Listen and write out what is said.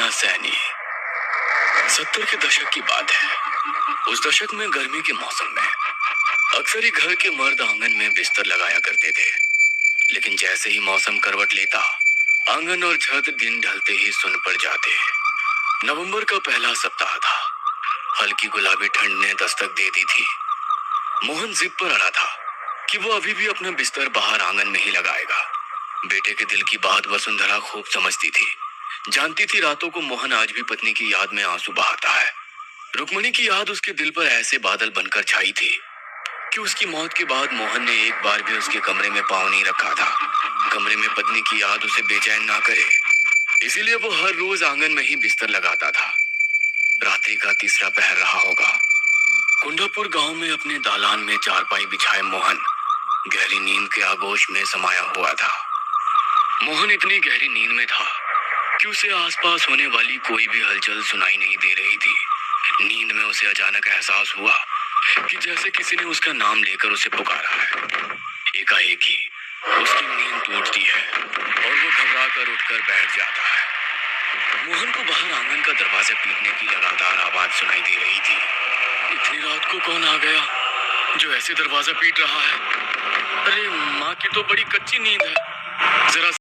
मीना सैनी। 70 के दशक की बात है। उस दशक में गर्मी के मौसम में अक्सर ही घर के मर्द आंगन में बिस्तर लगाया करते थे। लेकिन जैसे ही मौसम करवट लेता, आंगन और छत दिन ढलते ही सुन पड़ जाते। नवंबर का पहला सप्ताह था। हल्की गुलाबी ठंड ने दस्तक दे दी थी। मोहन जिद पर अड़ा था कि वो अभी भी अपना बिस्तर बाहर आंगन में ही लगाएगा। बेटे के दिल की बात वसुंधरा खूब समझती थी। जानती थी रातों को मोहन आज भी पत्नी की याद में आंसू बहाता है। रुक्मणी की याद उसके दिल पर ऐसे बादल बनकर छाई थी कि उसकी मौत के बाद मोहन ने एक बार भी उसके कमरे में पांव नहीं रखा था। कमरे में पत्नी की याद उसे बेचैन ना करे, इसीलिए वो हर रोज आंगन में ही बिस्तर लगाता था। रात्रि का तीसरा पहर रहा होगा। कुंडापुर गांव में अपने दालान में चारपाई बिछाए मोहन गहरी नींद के आगोश में समाया हुआ था। मोहन इतनी गहरी नींद में था कि उसे आसपास होने वाली कोई भी हलचल सुनाई नहीं दे रही थी। नींद में उसे अचानक एहसास हुआ कि जैसे किसी ने उसका नाम लेकर उसे पुकारा है। एकाएक ही उसकी नींद टूटती है और वो घबरा कर उठकर बैठ जाता है। मोहन को बाहर आंगन का दरवाजा पीटने की लगातार आवाज सुनाई दे रही थी। इतनी रात को कौन आ गया जो ऐसे दरवाजा पीट रहा है? अरे माँ की तो बड़ी कच्ची नींद है। जरा